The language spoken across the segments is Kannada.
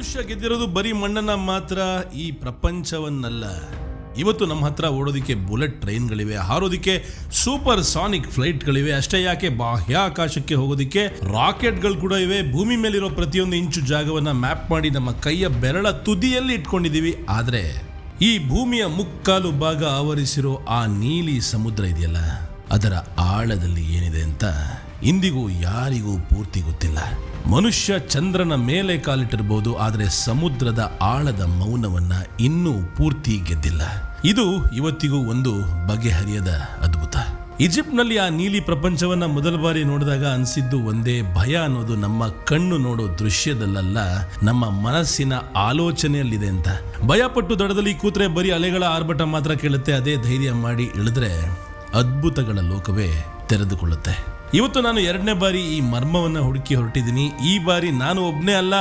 ಮನುಷ್ಯ ಗೆದ್ದಿರೋದು ಬರೀ ಮಣ್ಣನ್ನ ಮಾತ್ರ, ಈ ಪ್ರಪಂಚವನ್ನಲ್ಲ. ಇವತ್ತು ನಮ್ಮ ಹತ್ರ ಓಡೋದಕ್ಕೆ ಬುಲೆಟ್ ಟ್ರೈನ್ಗಳಿವೆ, ಹಾರೋದಕ್ಕೆ ಸೂಪರ್ ಸಾನಿಕ್ ಫ್ಲೈಟ್ಗಳಿವೆ. ಅಷ್ಟೇ ಯಾಕೆ, ಬಾಹ್ಯಾಕಾಶಕ್ಕೆ ಹೋಗೋದಕ್ಕೆ ರಾಕೆಟ್ಗಳು ಕೂಡ ಇವೆ. ಭೂಮಿ ಮೇಲಿರೋ ಪ್ರತಿಯೊಂದು ಇಂಚು ಜಾಗವನ್ನ ಮ್ಯಾಪ್ ಮಾಡಿ ನಮ್ಮ ಕೈಯ ಬೆರಳ ತುದಿಯಲ್ಲಿ ಇಟ್ಕೊಂಡಿದೀವಿ. ಆದ್ರೆ ಈ ಭೂಮಿಯ ಮುಕ್ಕಾಲು ಭಾಗ ಆವರಿಸಿರೋ ಆ ನೀಲಿ ಸಮುದ್ರ ಇದೆಯಲ್ಲ, ಅದರ ಆಳದಲ್ಲಿ ಏನಿದೆ ಅಂತ ಇಂದಿಗೂ ಯಾರಿಗೂ ಪೂರ್ತಿ ಗೊತ್ತಿಲ್ಲ. ಮನುಷ್ಯ ಚಂದ್ರನ ಮೇಲೆ ಕಾಲಿಟ್ಟಿರಬಹುದು, ಆದರೆ ಸಮುದ್ರದ ಆಳದ ಮೌನವನ್ನ ಇನ್ನೂ ಪೂರ್ತಿ ಗೆದ್ದಿಲ್ಲ. ಇದು ಇವತ್ತಿಗೂ ಒಂದು ಬಗೆಹರಿಯದ ಅದ್ಭುತ. ಈಜಿಪ್ಟ್ನಲ್ಲಿ ಆ ನೀಲಿ ಪ್ರಪಂಚವನ್ನ ಮೊದಲ ಬಾರಿ ನೋಡಿದಾಗ ಅನಿಸಿದ್ದು ಒಂದೇ, ಭಯ ಅನ್ನೋದು ನಮ್ಮ ಕಣ್ಣು ನೋಡೋ ದೃಶ್ಯದಲ್ಲ, ನಮ್ಮ ಮನಸ್ಸಿನ ಆಲೋಚನೆಯಲ್ಲಿದೆ ಅಂತ. ಭಯಪಟ್ಟು ದಡದಲ್ಲಿ ಕೂತ್ರೆ ಬರೀ ಅಲೆಗಳ ಆರ್ಭಟ ಮಾತ್ರ ಕೇಳುತ್ತೆ. ಅದೇ ಧೈರ್ಯ ಮಾಡಿ ಇಳಿದ್ರೆ ಅದ್ಭುತಗಳ ಲೋಕವೇ ತೆರೆದುಕೊಳ್ಳುತ್ತೆ. ಇವತ್ತು ನಾನು 2ನೇ ಬಾರಿ ಈ ಮರ್ಮವನ್ನ ಹುಡುಕಿ ಹೊರಟಿದ್ದೀನಿ. ಈ ಬಾರಿ ನಾನು ಒಬ್ಬನೇ ಅಲ್ಲ,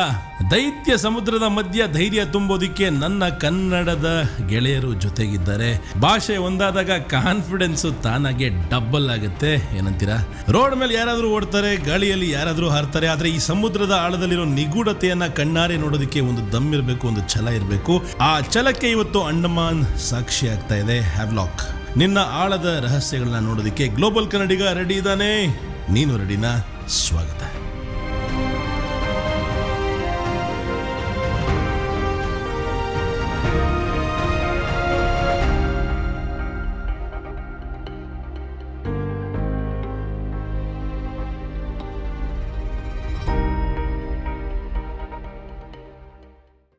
ದೈತ್ಯ ಸಮುದ್ರದ ಮಧ್ಯ ಧೈರ್ಯ ತುಂಬೋದಿಕ್ಕೆ ನನ್ನ ಕನ್ನಡದ ಗೆಳೆಯರು ಜೊತೆಗಿದ್ದಾರೆ. ಭಾಷೆ ಒಂದಾದಾಗ ಕಾನ್ಫಿಡೆನ್ಸ್ ತಾನಾಗೆ ಡಬಲ್ ಆಗುತ್ತೆ, ಏನಂತೀರಾ? ರೋಡ್ ಮೇಲೆ ಯಾರಾದ್ರೂ ಓಡ್ತಾರೆ, ಗಾಳಿಯಲ್ಲಿ ಯಾರಾದ್ರೂ ಹಾರ್ತಾರೆ, ಆದ್ರೆ ಈ ಸಮುದ್ರದ ಆಳದಲ್ಲಿರೋ ನಿಗೂಢತೆಯನ್ನ ಕಣ್ಣಾರೆ ನೋಡೋದಕ್ಕೆ ಒಂದು ದಮ್ ಇರಬೇಕು, ಒಂದು ಛಲ ಇರಬೇಕು. ಆ ಛಲಕ್ಕೆ ಇವತ್ತು ಅಂಡಮಾನ್ ಸಾಕ್ಷಿ ಆಗ್ತಾ ಇದೆ. ಹ್ಯಾವ್ಲಾಕ್ ನಿನ್ನ ಆಳದ ರಹಸ್ಯಗಳನ್ನ ನೋಡೋದಕ್ಕೆ ಗ್ಲೋಬಲ್ ಕನ್ನಡಿಗ ರೆಡಿ ಇದ್ದಾನೆ. ನೀನು ರೆಡಿನಾ? ಸ್ವಾಗತ.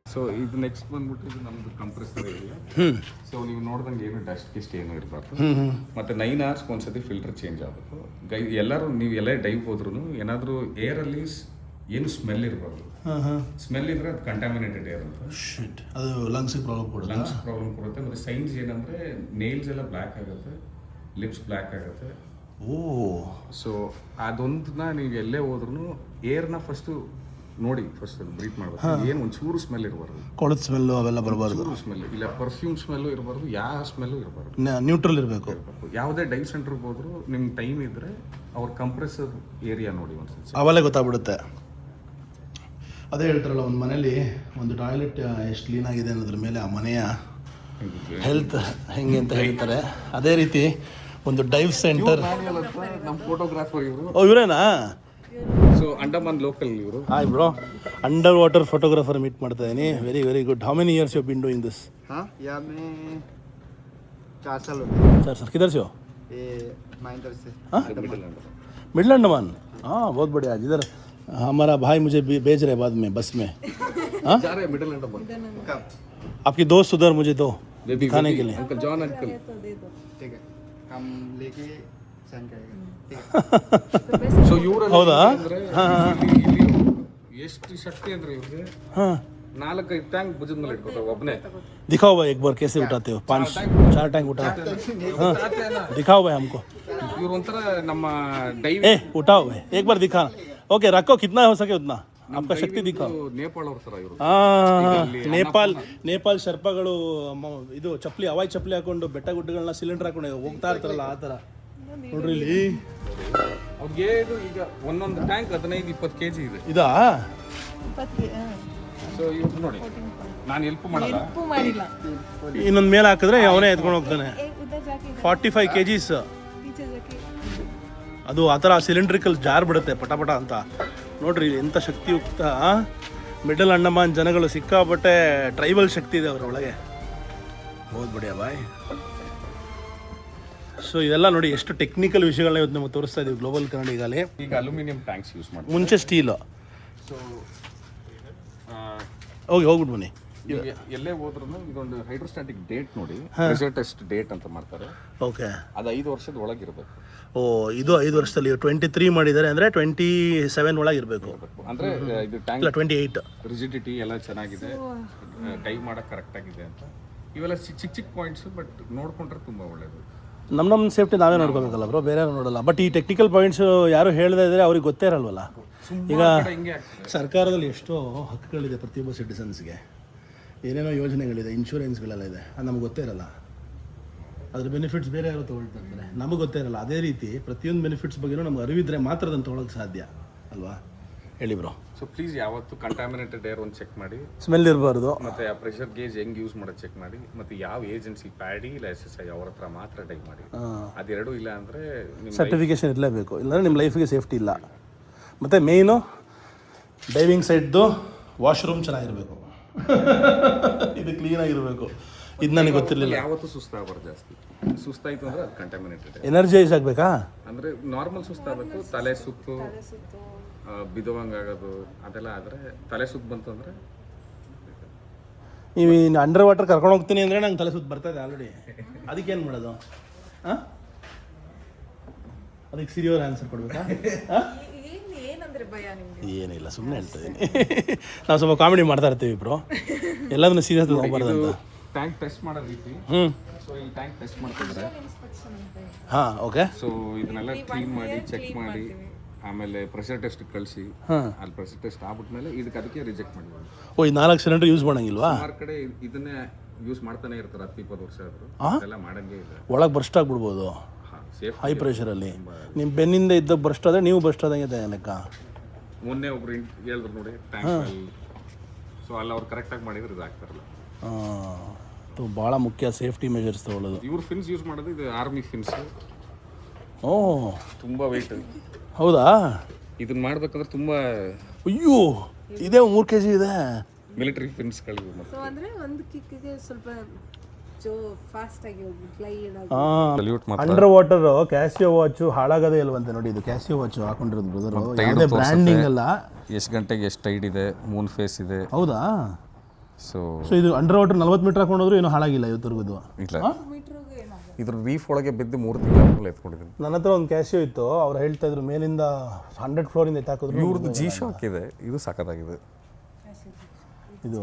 ಸೊ ಇದು ನೆಕ್ಸ್ಟ್ ಬಂದ್ಬಿಟ್ಟು ಇದು ನಮ್ದು ಕಂಪ್ರೆಸರ್ ಏರಿಯಾ. ಸೊ ನೀವು ನೋಡ್ದಂಗೆ ಏನು ಡಸ್ಟ್ ಗಿಸ್ಟ್ ಏನು ಇರಬಾರ್ದು. ಮತ್ತೆ 9 hours ಒಂದ್ಸತಿ ಫಿಲ್ಟರ್ ಚೇಂಜ್ ಆಗಬೇಕು. ಎಲ್ಲರೂ ನೀವು ಎಲ್ಲ ಡೈವ್ ಹೋದ್ರೂ ಏನಾದರೂ ಏರಲ್ಲಿ ಏನು ಸ್ಮೆಲ್ ಇರಬಾರ್ದು. ಸ್ಮೆಲ್ ಇದ್ರೆ ಅದು ಕಂಟಾಮಿನೇಟೆಡ್ ಏರ್ ಅಂತ, ಅದು ಲಂಗ್ಸ್ ಪ್ರಾಬ್ಲಮ್ ಕೊಡುತ್ತೆ. ಮತ್ತೆ ಸೈನ್ಸ್ ಏನಂದ್ರೆ ನೇಲ್ಸ್ ಎಲ್ಲ ಬ್ಲ್ಯಾಕ್ ಆಗುತ್ತೆ, ಲಿಪ್ಸ್ ಬ್ಲ್ಯಾಕ್ ಆಗುತ್ತೆ. ಸೊ ಅದೊಂದನ್ನ ನೀವು ಎಲ್ಲೇ ಹೋದ್ರೂ ಏರ್ನ ಫಸ್ಟು ನೋಡಿ, ಫಸ್ಟ್ ಬ್ರೀತ್ ಮಾಡಬೇಕು. ಏನು ಒಂಚೂರು ಸ್ಮೆಲ್ ಇರಬಾರ್ದು, ಕೊಳದ ಸ್ಮೆಲ್ಲು ಅವೆಲ್ಲ ಬರಬಾರ್ದು. ಸ್ಮೆಲ್ ಇಲ್ಲ, ಪರ್ಫ್ಯೂಮ್ ಸ್ಮೆಲ್ಲು ಇರಬಾರ್ದು, ಯಾವ ಸ್ಮೆಲ್ಲು ಇರಬಾರ್ದು, ನ್ಯೂಟ್ರಲ್ ಇರಬೇಕು. ಯಾವುದೇ ಡೈವ್ ಸೆಂಟರ್ಗೆ ಹೋದ್ರು ನಿಮ್ಗೆ ಟೈಮ್ ಇದ್ರೆ ಅವ್ರ ಕಂಪ್ರೆಸರ್ ಏರಿಯಾ ನೋಡಿ ಒಂದ್ಸತಿ, ಅವೆಲ್ಲ ಗೊತ್ತಾಗ್ಬಿಡುತ್ತೆ. ಅದೇ ಹೇಳ್ತಾರಲ್ಲ, ಒಂದು ಮನೇಲಿ ಒಂದು ಟಾಯ್ಲೆಟ್ ಎಷ್ಟು ಕ್ಲೀನ್ ಆಗಿದೆ ಅನ್ನೋದ್ರ ಮೇಲೆ ಆ ಮನೆಯ ಹೆಲ್ತ್ ಹೆಂಗೆ ಅಂತ ಹೇಳ್ತಾರೆ. ಅದೇ ರೀತಿ ಒಂದು ಡೈವ್ ಸೆಂಟರ್. ನಮ್ಮ ಫೋಟೋಗ್ರಾಫರ್ ಇವರು. ಇವರೇನಾ? ಸೊ ಅಂಡಮಾನ್ ಲೋಕಲ್ ಇವರು. Hi bro, underwater photographer meet ಮಾಡ್ತಾ ಇದ್ದೀನಿ. Very very good. How many years you been doing this? हाँ, यहाँ में 4 साल हो गए. 4 साल. किधर से हो? ये माइंदर से. हाँ, मिडिल अंडमान. हाँ, बहुत बढ़िया. जिधर हमारा भाई मुझे भेज रहे बाद में बस में. हाँ, जा रहे मिडिल अंडमान. कब? आपकी दोस्त उधर मुझे दो दिखाने के लिए. Uncle John uncle. ठीक है, हम लेके सेंड करेंगे. ಸೊ ಇವರು ಹೌದಾ? ಎಷ್ಟು ಶಕ್ತಿ ಅಂದ್ರೆ ಇವ್ರಿಗೆ हाँ, 4-5 ಟ್ಯಾಂಕ್ ಭುಜದ ಮೇಲೆ ಇಟ್ಕೊತಾರೆ ಒಬ್ಬನೇ. दिखाओ भाई एक बार कैसे उठाते हो. 4 टैंक उठाते. हाँ, दिखाओ भाई हमको. ಇವ್ರು ಒಂಥರ ನಮ್ಮ ಡೈವ್. ए उठाओ भाई एक बार दिखा. ओके, रखो कितना हो सके उतना. आपका शक्ति दिखाओ. ನೇಪಾಳ ಅವ್ರ ತರ ಇವರು. ನೇಪಾಲ್ ಶರ್ಪಗಳು ಇದು ಚಪ್ಪಲಿ, ಹವಾಯಿ ಚಪ್ಪಲಿ ಹಾಕೊಂಡು ಬೆಟ್ಟ ಗುಡ್ಡಗಳನ್ನ ಸಿಲಿಂಡರ್ ಹಾಕೊಂಡು ಹೋಗ್ತಾ ಇರ್ತಾರಲ್ಲ, ಆ ಥರ ನೋಡ್ರಿ ಇಲ್ಲಿ. ಅವ್ರಿಗೆ ಈಗ ಒಂದೊಂದು ಟ್ಯಾಂಕ್ 15-20 kg ಇದೆ. ಇದಾ? ಸೊ ಇವ್ರು ನೋಡಿ, ನಾನು ಹೆಲ್ಪ್ ಮಾಡಲ್ಲ. ಇನ್ನೊಂದು ಮೇಲೆ ಹಾಕಿದ್ರೆ ಅವನೇ ಎತ್ಕೊಂಡು ಹೋಗ್ತಾನೆ. 45 kgs. ಅದು ಆ ಥರ ಸಿಲಿಂಡ್ರಿಕಲ್ ಜಾರ್ ಬಿಡುತ್ತೆ ಪಟ ಅಂತ. ನೋಡ್ರಿ ಎಂಥ ಶಕ್ತಿಯುಕ್ತ. ಮಿಡಲ್ ಅಂಡಮಾನ್ ಜನಗಳು ಸಿಕ್ಕಾಪಟ್ಟೆ ಟ್ರೈಬಲ್ ಶಕ್ತಿ ಇದೆ ಅವರ ಒಳಗೆ. ಬಹುತ್ ಬಡಿಯಾ ಬಾಯ್. ಸೊ ಇದೆಲ್ಲ ನೋಡಿ ಎಷ್ಟು ಟೆಕ್ನಿಕಲ್ ವಿಷಯಗಳನ್ನ ಇವತ್ತು ನಮಗೆ ತೋರಿಸ್ತಾ ಇದೀವಿ ಗ್ಲೋಬಲ್ ಕನ್ನಡಿಗಲ್ಲಿ. ಈಗ ಅಲ್ಯೂಮಿನಿಯಂ ಟ್ಯಾಂಕ್ಸ್ ಯೂಸ್ ಮಾಡ್ತೀವಿ, ಮುಂಚೆ ಸ್ಟೀಲು. ಸೊ ಹೋಗ್ಬಿಟ್ಟು ಬನ್ನಿ. ಎಲ್ಲೇ ಹೋದ್ರೂ ಇದೊಂದು ಹೈಡ್ರೋಸ್ಟಾಟಿಕ್ ಡೇಟ್ ನೋಡಿ, ರಿಸಲ್ಟ್ ಟೆಸ್ಟ್ ಡೇಟ್ ಅಂತ ಮಾಡ್ತಾರೆ. ಓಕೆ, ಅದು 5 ವರ್ಷದ ಒಳಗಿರಬೇಕು. ಇದು 5 ವರ್ಷದಲ್ಲಿ 23 ಮಾಡಿದ್ದಾರೆ ಅಂದರೆ 27 ಒಳಗಿರಬೇಕು. ಅಂದರೆ ಇದು ಟ್ಯಾಂಕ್ 28. ರಿಜಿಡಿಟಿ ಎಲ್ಲ ಚೆನ್ನಾಗಿದೆ, ಡೈವ್ ಮಾಡೋಕ್ಕೆ ಕರೆಕ್ಟ್ ಆಗಿದೆ ಅಂತ. ಇವೆಲ್ಲ ಚಿಕ್ಕ ಪಾಯಿಂಟ್ಸ್, ಬಟ್ ನೋಡ್ಕೊಂಡ್ರೆ ತುಂಬ ಒಳ್ಳೇದು. ನಮ್ಮ ಸೇಫ್ಟಿ ನಾವೇ ನೋಡ್ಕೋಬೇಕಲ್ಲ ಬ್ರೋ, ಬೇರೆ ನೋಡಲ್ಲ. ಬಟ್ ಈ ಟೆಕ್ನಿಕಲ್ ಪಾಯಿಂಟ್ಸ್ ಯಾರು ಹೇಳದೇ ಇದ್ರೆ ಅವ್ರಿಗೆ ಗೊತ್ತೇ ಇರಲ್ವಲ್ಲ. ಈಗ ಸರ್ಕಾರದಲ್ಲಿ ಎಷ್ಟೋ ಹಕ್ಕುಗಳಿದೆ ಪ್ರತಿಯೊಬ್ಬ ಸಿಟಿಸನ್ಸ್ಗೆ, ಏನೇನೋ ಯೋಜನೆಗಳಿದೆ, ಇನ್ಶೂರೆನ್ಸ್ಗಳೆಲ್ಲ ಇದೆ, ಅದು ನಮ್ಗೆ ಗೊತ್ತೇ ಇರಲ್ಲ. ಅದ್ರ ಬೆನಿಫಿಟ್ಸ್ ಬೇರೆ ಯಾರು ತೊಗೊಳ್ತಾರೆ, ನಮಗೆ ಗೊತ್ತೇ ಇರಲ್ಲ. ಅದೇ ರೀತಿ ಪ್ರತಿಯೊಂದು ಬೆನಿಫಿಟ್ಸ್ ಬಗ್ಗೆನೂ ನಮ್ಗೆ ಅರಿವಿದ್ರೆ ಮಾತ್ರ ಅದನ್ನು ತೊಗೊಳಕ್ಕೆ ಸಾಧ್ಯ ಅಲ್ವಾ? ಹೇಳಿ ಬ್ರೋ. ಸೊ ಪ್ಲೀಸ್ ಯಾವತ್ತು ಕಂಟಾಮಿನೇಟೆಡ್ ಏರ್ ಒಂದು ಚೆಕ್ ಮಾಡಿ, ಸ್ಮೆಲ್ ಇರಬಾರ್ದು. ಮತ್ತು ಆ ಪ್ರೆಷರ್ ಗೇಜ್ ಹೆಂಗೆ ಯೂಸ್ ಮಾಡೋದು ಚೆಕ್ ಮಾಡಿ, ಮತ್ತು ಯಾವ ಏಜೆನ್ಸಿ ಪ್ಯಾಡಿ ಇಲ್ಲ SSI ಅವ್ರ ಹತ್ರ ಮಾತ್ರ ಡೈ ಮಾಡಿ. ಅದೆರಡೂ ಇಲ್ಲ ಅಂದರೆ ನಿಮ್ಮ ಸರ್ಟಿಫಿಕೇಷನ್ ಇರಲೇಬೇಕು, ಇಲ್ಲಾಂದರೆ ನಿಮ್ಮ ಲೈಫಿಗೆ ಸೇಫ್ಟಿ ಇಲ್ಲ. ಮತ್ತು ಮೇಯ್ನು ಡೈವಿಂಗ್ ಸೈಡ್ದು ವಾಶ್ರೂಮ್ ಚೆನ್ನಾಗಿರಬೇಕು, ಇದು ಕ್ಲೀನಾಗಿರಬೇಕು. ಇದು ನನಗೆ ಗೊತ್ತಿರಲಿಲ್ಲ. ಯಾವತ್ತೂ ಸುಸ್ತಾಗಬಾರ್ದು. ಜಾಸ್ತಿ ಸುಸ್ತಾಯಿತು ಅಂದರೆ ಅದು ಕಂಟಾಮಿನೇಟೆಡ್. ಎನರ್ಜೈಸ್ ಆಗಬೇಕಾ? ಅಂದರೆ ನಾರ್ಮಲ್ ಸುಸ್ತಾಗಬೇಕು. ತಲೆ ಸುತ್ತು ಬಿದ್ದೋವಂಗಾಗೋದು ಅದೆಲ್ಲ ಆದರೆ, ತಲೆ ಸುತ್ತು ಬಂತು ಅಂದರೆ ನೀವು ಅಂಡರ್ ವಾಟರ್ ಕರ್ಕೊಂಡು ಹೋಗ್ತೀನಿ ಅಂದರೆ ನಂಗೆ ತಲೆ ಸುತ್ತು ಬರ್ತದೆ ಆಲ್ರೆಡಿ. ಅದಕ್ಕೇನು ಮಾಡೋದು? ಹಾಂ, ಅದಕ್ಕೆ ಸಿರಿಯರ್ ಆನ್ಸರ್ ಕೊಡ್ಬೇಕಾ? ಏನಿಲ್ಲ, ಸುಮ್ಮನೆ ಹೇಳ್ತಿದ್ದೀನಿ. ನಾವು ಸ್ವಲ್ಪ ಕಾಮಿಡಿ ಮಾಡ್ತಾ ಇರ್ತೀವಿ ಬ್ರೋ, ಎಲ್ಲದನ್ನು ಸೀರಿಯಸ್ ಹೋಗ್ಬಾರ್ದು ಅಂತ. ಟ್ಯಾಂಕ್ ಟೆಸ್ಟ್ ಮಾಡೋ ರೀತಿ. ಸೊ ಈ ಟ್ಯಾಂಕ್ ಟೆಸ್ಟ್ ಮಾಡ್ತಿದ್ರೆ ಹಾಂ, ಓಕೆ. ಸೊ ಇದನ್ನೆಲ್ಲ ಕ್ಲೀನ್ ಮಾಡಿ ಚೆಕ್ ಮಾಡಿ ಆಮೇಲೆ ಪ್ರೆಷರ್ ಟೆಸ್ಟ್ ಕಳಿಸಿ, ಅಲ್ಲಿ ಪ್ರೆಷರ್ ಟೆಸ್ಟ್ ಆಗ್ಬಿಟ್ಮೇಲೆ ಅದಕ್ಕೆ ರಿಜೆಕ್ಟ್ ಮಾಡಿದ್ವಿ. ಓ, ಈ 4 ಸಿಲಿಂಡರ್ ಯೂಸ್ ಮಾಡಂಗಿಲ್ವಾ? ಸುಮಾರು ಕಡೆ ಇದನ್ನೇ ಯೂಸ್ ಮಾಡ್ತಾನೆ ಇರ್ತಾರೆ, 10-20 ವರ್ಷ ಆದರೂ ಅದೆಲ್ಲ ಮಾಡಂಗೇ ಇಲ್ಲ. ಒಳಗೆ ಬರ್ಸ್ಟ್ ಆಗ್ಬಿಡ್ಬೋದು ಸೇಫ್ ಹೈ ಪ್ರೆಷರಲ್ಲಿ. ನಿಮ್ಮ ಬೆನ್ನಿಂದ ಇದ್ದ ಬರ್ಸ್ಟ್ ಆದರೆ ನೀವು ಬರ್ಸ್ಟ್ ಆದಂಗೆ ಲೆಕ್ಕ. ಮೊನ್ನೆ ಒಬ್ರು ಹೇಳಿದ್ರು ನೋಡಿ ಟ್ಯಾಂಕ್. ಸೊ ಅಲ್ಲಿ ಅವ್ರು ಕರೆಕ್ಟಾಗಿ ಮಾಡಿದ್ರೆ ಇದಾಗ್ತಾರಲ್ಲ. ಭಾಳ ಮುಖ್ಯ ಸೇಫ್ಟಿ ಮೆಜರ್ಸ್ ತೊಗೊಳ್ಳೋದು. ಇವ್ರು ಫಿನ್ಸ್ ಯೂಸ್ ಮಾಡೋದು ಇದು ಆರ್ಮಿ ಫಿನ್ಸ್. ಓ, ತುಂಬ ವೆಯ್ಟ್. ಹೌದಾ? ಇದನ್ನ ಮಾಡ್ಬೇಕಂದ್ರೆ ತುಂಬ. ಅಯ್ಯೋ, ಇದೇ 3 kg ಇದೆ. ಮಿಲಿಟರಿ ಫಿನ್ಸ್ಗಳು. ಸೊ ಅಂದರೆ ಒಂದು ಕಿಕ್ಕಿಗೆ ಸ್ವಲ್ಪ ಫಾಸ್ಟ್ ಆಗಿ ಹೋಗಿ ಗ್ಲೈಡ್ ಆಗಿ. ಅಂಡರ್ ವಾಟರ್ ಕ್ಯಾಸಿಯೋ ವಾಚು ಹಾಳಾಗದೇ ಇಲ್ವಂತೆ ನೋಡಿ. ಇದು ಕ್ಯಾಸಿಯೋ ವಾಚ್ ಹಾಕೊಂಡಿರೋದು ಬ್ರದರ್, ಯಾವುದೇ ಬ್ರ್ಯಾಂಡಿಂಗ್ ಅಲ್ಲ. ಎಷ್ಟು ಗಂಟೆಗೆ ಎಷ್ಟು ಟೈಡ್ ಇದೆ, ಮೂನ್ ಫೇಸ್ ಇದೆ. ಹೌದಾ? ಸೊ ಇದು ಅಂಡರ್ ವಾಟರ್ 40 ಮೀಟರ್ ಹಾಕೊಂಡೋದ್ರು ಏನೂ ಹಾಳಾಗಿಲ್ಲ ಇವತ್ತರೆಗೂ. ಇಲ್ಲ, ಇದ್ರ ರೀಫ್ ಒಳಗೆ ಬಿದ್ದು 3 ತಿಂಗಳು ಎತ್ಕೊಂಡಿದ್ದೀನಿ. ನನ್ನ ಹತ್ರ ಒಂದು ಕ್ಯಾಸಿಯೋ ಇತ್ತು, ಅವ್ರು ಹೇಳ್ತಾ ಇದ್ರು ಮೇಲಿಂದ 100 ಫ್ಲೋರಿಂದ ಎತ್ತಾಕಿದ್ರು. ಇವ್ರದ್ದು G-Shock ಇದೆ, ಇದು ಸಖತ್ತಾಗಿದೆ. ಇದು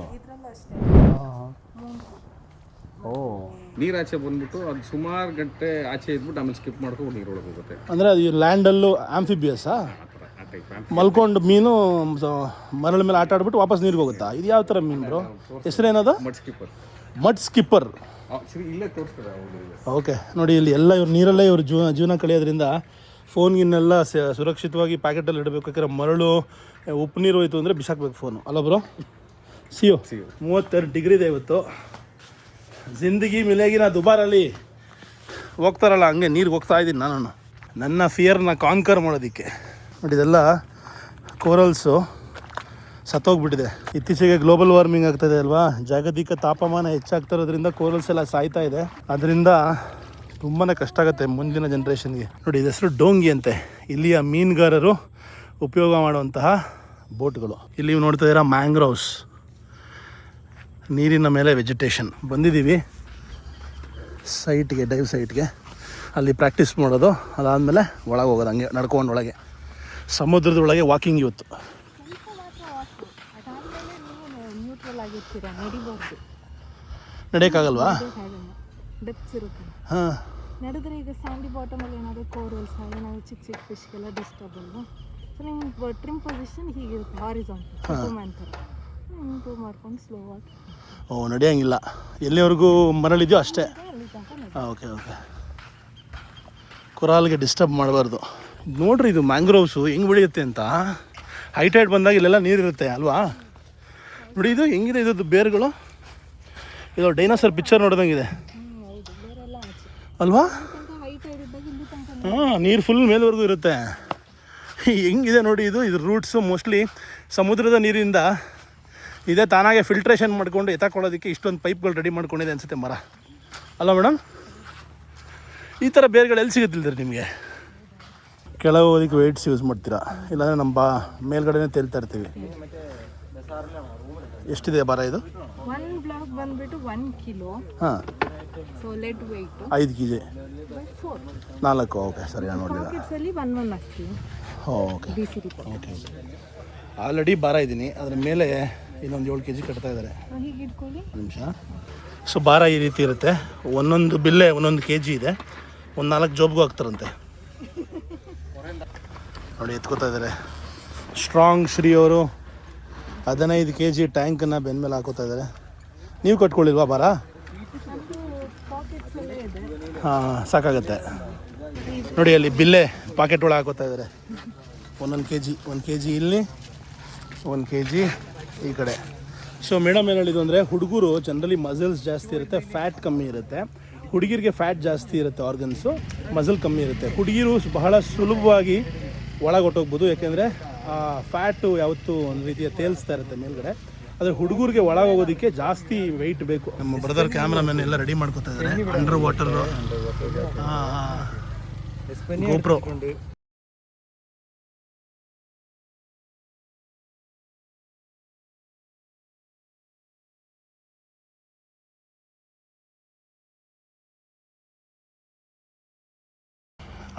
ನೀರು ಆಚೆ ಬಂದ್ಬಿಟ್ಟು ಅದು ಸುಮಾರು ಗಂಟೆ ಆಚೆ ಇದ್ಬಿಟ್ಟು ಆಮೇಲೆ ಸ್ಕಿಪ್ ಮಾಡ್ಕೊಂಡು ನೀರೊಳಗೆ ಹೋಗುತ್ತೆ. ಅಂದರೆ ಅದು ಲ್ಯಾಂಡಲ್ಲೂ ಆಂಫಿಬಿಯಸ್ಸಾ? ಆ ಟೈಪ್ ಮಲ್ಕೊಂಡು ಮೀನು ಮರಳ ಮೇಲೆ ಆಟ ಆಡ್ಬಿಟ್ಟು ವಾಪಸ್ ನೀರಿಗೆ ಹೋಗುತ್ತಾ? ಇದು ಯಾವ ಥರ ಮೀನು ಬ್ರೋ? ಹೆಸರೇನದು? Mud skipper. Mud skipper. ಇಲ್ಲೇ ತೋರಿಸ್ತಾರೆ. ಓಕೆ, ನೋಡಿ ಇಲ್ಲಿ ಎಲ್ಲ ಇವ್ರು ನೀರಲ್ಲೇ ಇವ್ರು ಜೀವನ ಕಳೆಯೋದ್ರಿಂದ ಫೋನ್ಗಿನ್ನೆಲ್ಲ ಸುರಕ್ಷಿತವಾಗಿ ಪ್ಯಾಕೆಟಲ್ಲಿ ಇಡಬೇಕು. ಯಾಕಂದರೆ ಮರಳು ಉಪ್ಪು ನೀರು ಹೋಯ್ತು ಅಂದರೆ ಬಿಸಾಕ್ಬೇಕು ಫೋನು. ಅಲ್ಲ ಬ್ರೋ? ಸಿಯೋ 32 ಡಿಗ್ರಿ ಇದೆ ಇವತ್ತು. ಜಿಂದಗಿ ಮಿಲೇಗಿ. ನಾ ದುಬಾರಲ್ಲಿ ಹೋಗ್ತಾರಲ್ಲ ಹಂಗೆ ನೀರಿಗೆ ಹೋಗ್ತಾ ಇದ್ದೀನಿ ನಾನು, ನನ್ನ ಫಿಯರ್ನ ಕಾನ್ಕರ್ ಮಾಡೋದಕ್ಕೆ. ನೋಡಿ ಇದೆಲ್ಲ ಕೋರಲ್ಸು ಸತ್ತೋಗ್ಬಿಟ್ಟಿದೆ. ಇತ್ತೀಚೆಗೆ ಗ್ಲೋಬಲ್ ವಾರ್ಮಿಂಗ್ ಆಗ್ತಾಯಿದೆ ಅಲ್ವಾ, ಜಾಗತಿಕ ತಾಪಮಾನ ಹೆಚ್ಚಾಗ್ತಾ ಇರೋದ್ರಿಂದ ಕೋರಲ್ಸ್ ಎಲ್ಲ ಸಾಯ್ತಾ ಇದೆ. ಅದರಿಂದ ತುಂಬಾ ಕಷ್ಟ ಆಗುತ್ತೆ ಮುಂದಿನ ಜನ್ರೇಷನ್ಗೆ. ನೋಡಿ ಇದು ಹೆಸರು ಡೋಂಗಿ ಅಂತೆ, ಇಲ್ಲಿಯ ಮೀನುಗಾರರು ಉಪಯೋಗ ಮಾಡುವಂತಹ ಬೋಟ್ಗಳು. ಇಲ್ಲಿ ನೀವು ನೋಡ್ತಾ ಇದ್ದೀರಾ ಮ್ಯಾಂಗ್ರೋವ್ಸ್, ನೀರಿನ ಮೇಲೆ ವೆಜಿಟೇಷನ್. ಬಂದಿದ್ದೀವಿ ಸೈಟ್ಗೆ, ಡೈವ್ ಸೈಟ್ಗೆ. ಅಲ್ಲಿ ಪ್ರಾಕ್ಟೀಸ್ ಮಾಡೋದು, ಅದಾದಮೇಲೆ ಒಳಗೆ ಹೋಗೋದು ಹಂಗೆ ನಡ್ಕೊಂಡು ಒಳಗೆ. ಸಮುದ್ರದ ಒಳಗೆ ವಾಕಿಂಗ್ ಇವತ್ತು. ನಡೆಯೋಕ್ಕಾಗಲ್ವಾ? ಹಾಂ, ನಡೆದ್ರೆ ಈಗ ಸ್ಯಾಂಡಿ ಬಾಟಮಲ್ಲಿ ಏನಾದರೂ ಕೋರಲ್ಸ್ ಏನಾದರೂ ಚಿಕ್ಕ ಚಿಕ್ಕ ಫಿಶ್ಗೆಲ್ಲ ಡಿಸ್ಟರ್ಬ್ ಅಲ್ವಾ. ಸೊ ನಿಮ್ಮ ಟ್ರಿಮ್ ಪೊಸಿಷನ್ ಹೀಗಿರುತ್ತೆ, ಹಾರಿಜಾಂಟಲ್ ಥರ ಇಂಪ್ರೂವ್ ಮಾಡ್ಕೊಂಡು ಸ್ಲೋ ಆಗಿ. ಓ, ನಡೆಯೋಂಗಿಲ್ಲ, ಎಲ್ಲಿವರೆಗೂ ಮರಳಿದೆಯೋ ಅಷ್ಟೇ. ಹಾಂ, ಓಕೆ ಓಕೆ. ಕೊರಾಲ್ಗೆ ಡಿಸ್ಟರ್ಬ್ ಮಾಡಬಾರ್ದು. ನೋಡ್ರಿ ಇದು ಮ್ಯಾಂಗ್ರೋವ್ಸು ಹೆಂಗೆ ಬೆಳೆಯುತ್ತೆ ಅಂತ. ಹೈಟೈಡ್ ಬಂದಾಗ ಇಲ್ಲೆಲ್ಲ ನೀರಿರುತ್ತೆ ಅಲ್ವಾ? ನೋಡಿ ಇದು ಹೆಂಗಿದೆ, ಇದು ಬೇರುಗಳು. ಇದು ಡೈನೋಸರ್ ಪಿಕ್ಚರ್ ನೋಡ್ದಂಗಿದೆ ಅಲ್ವಾ? ಹಾಂ, ನೀರು ಫುಲ್ ಮೇಲ್ವರೆಗೂ ಇರುತ್ತೆ. ಹೆಂಗಿದೆ ನೋಡಿ ಇದು. ಇದ್ರ ರೂಟ್ಸು ಮೋಸ್ಟ್ಲಿ ಸಮುದ್ರದ ನೀರಿಂದ ಇದೇ ತಾನಾಗೆ ಫಿಲ್ಟ್ರೇಷನ್ ಮಾಡಿಕೊಂಡು ಎತ್ತಾಕೊಳ್ಳೋದಕ್ಕೆ ಇಷ್ಟೊಂದು ಪೈಪ್ಗಳು ರೆಡಿ ಮಾಡ್ಕೊಂಡಿದೆ ಅನಿಸುತ್ತೆ ಮರ. ಅಲ್ಲ ಮೇಡಮ್? ಈ ಥರ ಬೇರ್ಗಳು ಎಲ್ಲಿ ಸಿಗುತ್ತಿಲ್ದಿರಿ ನಿಮಗೆ? ಕೆಳಗೆ ಹೋಗೋದಕ್ಕೆ ವೆಯ್ಟ್ಸ್ ಯೂಸ್ ಮಾಡ್ತೀರಾ, ಇಲ್ಲಾಂದರೆ ನಮ್ಮ ಮೇಲ್ಗಡೆನೇ ತೇಲ್ತಾ ಇರ್ತೀವಿ. ಎಷ್ಟಿದೆ ಭಾರ ಇದು? 1 ಬ್ಲಾಕ್ ಬಂದುಬಿಟ್ಟು 1 ಕಿಲೋ. ಹಾಂ, so lead weight 5 kg. 4. Okay, ಸರಿ, ನಾನು ನೋಡಿಲ್ಲ. ಪಾಕೆಟ್ಸಲ್ಲಿ 1 ಹಾಕಿ. Okay BCD okay. ಆಲ್ರೆಡಿ ಭಾರ ಇದ್ದೀನಿ, ಅದ್ರ ಮೇಲೆ ಇನ್ನೊಂದು 7 kg ಕಟ್ತಾ ಇದ್ದಾರೆ. ಹೀಗೆ ಇಟ್ಕೊಳ್ಳಿ ನಿಮಿಷ. ಸೊ ಭಾರ ಈ ರೀತಿ ಇರುತ್ತೆ. ಒಂದೊಂದು ಬಿಲ್ಲೆ 1 kg ಇದೆ. ಒಂದು 4 ಜೋಬ್ಗೂ ಹಾಕ್ತಾರಂತೆ. ನೋಡಿ ಎತ್ಕೋತಾ ಇದ್ದಾರೆ ಸ್ಟ್ರಾಂಗ್ ಶ್ರೀ ಅವರು. 15 kg ಟ್ಯಾಂಕನ್ನು ಬೆನ್ನ ಮೇಲೆ ಹಾಕೋತಾ ಇದ್ದಾರೆ. ನೀವು ಕಟ್ಕೊಳ್ಳಿಲ್ವಾ ಭಾರ? ಹಾಂ, ಸಾಕಾಗುತ್ತೆ. ನೋಡಿ ಅಲ್ಲಿ ಬಿಲ್ಲೆ ಪಾಕೆಟ್ ಒಳಗೆ ಹಾಕೋತಾ ಇದ್ದಾರೆ. 1 kg ಇಲ್ಲಿ 1 kg ಈ ಕಡೆ. ಸೊ ಮೇಡಮ್ ಏನು ಹೇಳಿದ್ದು ಅಂದರೆ ಹುಡುಗರು ಜನರಲಿ ಮಸಲ್ಸ್ ಜಾಸ್ತಿ ಇರುತ್ತೆ, ಫ್ಯಾಟ್ ಕಮ್ಮಿ ಇರುತ್ತೆ. ಹುಡುಗಿರಿಗೆ ಫ್ಯಾಟ್ ಜಾಸ್ತಿ ಇರುತ್ತೆ, ಆರ್ಗನ್ಸು, ಮಸಲ್ ಕಮ್ಮಿ ಇರುತ್ತೆ. ಹುಡುಗಿರು ಬಹಳ ಸುಲಭವಾಗಿ ಒಳಗೊಟ್ಟೋಗ್ಬೋದು, ಯಾಕೆಂದರೆ ಫ್ಯಾಟು ಯಾವತ್ತೂ ಒಂದು ರೀತಿಯ ತೇಲ್ಸ್ತಾ ಇರುತ್ತೆ ಮೇಲ್ಗಡೆ. ಆದರೆ ಹುಡುಗರಿಗೆ ಒಳಗೋಗೋದಕ್ಕೆ ಜಾಸ್ತಿ ವೆಯ್ಟ್ ಬೇಕು. ನಮ್ಮ ಬ್ರದರ್ ಕ್ಯಾಮ್ರಾಮನ್ ಎಲ್ಲ ರೆಡಿ ಮಾಡ್ಕೊತಾ ಇದ್ದಾರೆ. Under water, GoPro.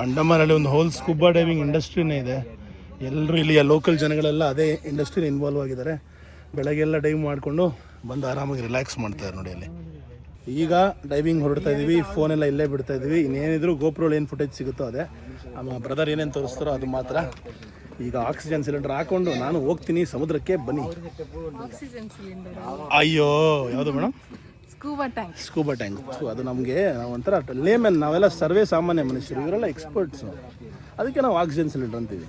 ಅಂಡಮಾನಲ್ಲಿ ಒಂದು ಹೋಲ್ ಸ್ಕೂಬಾ ಡೈವಿಂಗ್ ಇಂಡಸ್ಟ್ರಿನೇ ಇದೆ. ಎಲ್ಲರೂ ಇಲ್ಲಿಯ ಲೋಕಲ್ ಜನಗಳೆಲ್ಲ ಅದೇ ಇಂಡಸ್ಟ್ರಿನ ಇನ್ವಾಲ್ವ್ ಆಗಿದ್ದಾರೆ. ಬೆಳಗ್ಗೆಲ್ಲ ಡೈವ್ ಮಾಡಿಕೊಂಡು ಬಂದು ಆರಾಮಾಗಿ ರಿಲ್ಯಾಕ್ಸ್ ಮಾಡ್ತಾರೆ ನೋಡಿ ಅಲ್ಲಿ. ಈಗ ಡೈವಿಂಗ್ ಹೊರಡ್ತಾ ಇದ್ದೀವಿ, ಫೋನೆಲ್ಲ ಇಲ್ಲೇ ಬಿಡ್ತಾ ಇದ್ದೀವಿ. ಇನ್ನೇನಿದ್ರು ಗೋಪ್ರೋಲ್ ಏನು ಫುಟೇಜ್ ಸಿಗುತ್ತೋ ಅದೇ. ನಮ್ಮ ಬ್ರದರ್ ಏನೇನು ತೋರಿಸ್ತಾರೋ ಅದು ಮಾತ್ರ. ಈಗ ಆಕ್ಸಿಜನ್ ಸಿಲಿಂಡರ್ ಹಾಕೊಂಡು ನಾನು ಹೋಗ್ತೀನಿ ಸಮುದ್ರಕ್ಕೆ, ಬನ್ನಿ. ಅಯ್ಯೋ ಯಾವುದು ಮೇಡಮ್? Scuba tank. ಅದು ನಮಗೆ ಒಂಥರ ಲೇಮನ್, ನಾವೆಲ್ಲ ಸರ್ವೇ ಸಾಮಾನ್ಯ ಮನುಷ್ಯರು, ಇವರೆಲ್ಲ ಎಕ್ಸ್ಪರ್ಟ್ಸು. ಅದಕ್ಕೆ ನಾವು ಆಕ್ಸಿಜನ್ ಸಿಲಿಂಡರ್ ಅಂತೀವಿ.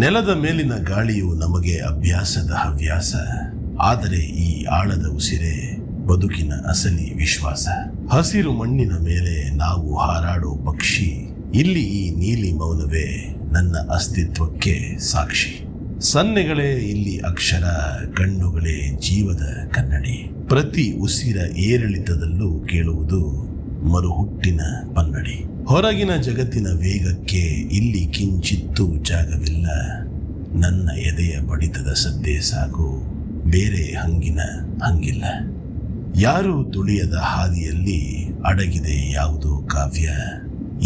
ನೆಲದ ಮೇಲಿನ ಗಾಳಿಯು ನಮಗೆ ಅಭ್ಯಾಸದ ಹವ್ಯಾಸ, ಆದರೆ ಈ ಆಳದ ಉಸಿರೇ ಬದುಕಿನ ಅಸಲಿ ವಿಶ್ವಾಸ. ಹಸಿರು ಮಣ್ಣಿನ ಮೇಲೆ ನಾವು ಹಾರಾಡೋ ಪಕ್ಷಿ, ಇಲ್ಲಿ ಈ ನೀಲಿ ಮೌನವೇ ನನ್ನ ಅಸ್ತಿತ್ವಕ್ಕೆ ಸಾಕ್ಷಿ. ಸನ್ನೆಗಳೇ ಇಲ್ಲಿ ಅಕ್ಷರ, ಕಣ್ಣುಗಳೇ ಜೀವದ ಕನ್ನಡಿ. ಪ್ರತಿ ಉಸಿರ ಏರಿಳಿತದಲ್ಲೂ ಕೇಳುವುದು ಮರುಹುಟ್ಟಿನ ಪನ್ನಡಿ. ಹೊರಗಿನ ಜಗತ್ತಿನ ವೇಗಕ್ಕೆ ಇಲ್ಲಿ ಕಿಂಚಿತ್ತೂ ಜಾಗವಿಲ್ಲ. ನನ್ನ ಎದೆಯ ಬಡಿತದ ಸದ್ದೇ ಸಾಕು, ಬೇರೆ ಹಂಗಿಲ್ಲ. ಯಾರೂ ತುಳಿಯದ ಹಾದಿಯಲ್ಲಿ ಅಡಗಿದೆ ಯಾವುದೋ ಕಾವ್ಯ.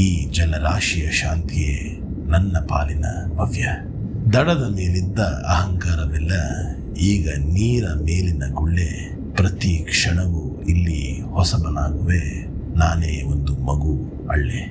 ಈ ಜಲರಾಶಿಯ ಶಾಂತಿಯೇ ನನ್ನ ಪಾಲಿನ ಭವ್ಯ. ದಡದ ಮೇಲಿದ್ದ ಅಹಂಕಾರವೆಲ್ಲ ಈಗ ನೀರ ಮೇಲಿನ ಗುಳ್ಳೆ. ಪ್ರತಿ ಕ್ಷಣವೂ ಇಲ್ಲಿ ಹೊಸಬನಾಗುವೆ, ನಾನೇ ಒಂದು ಮಗು ಅಳ್ಳೆ.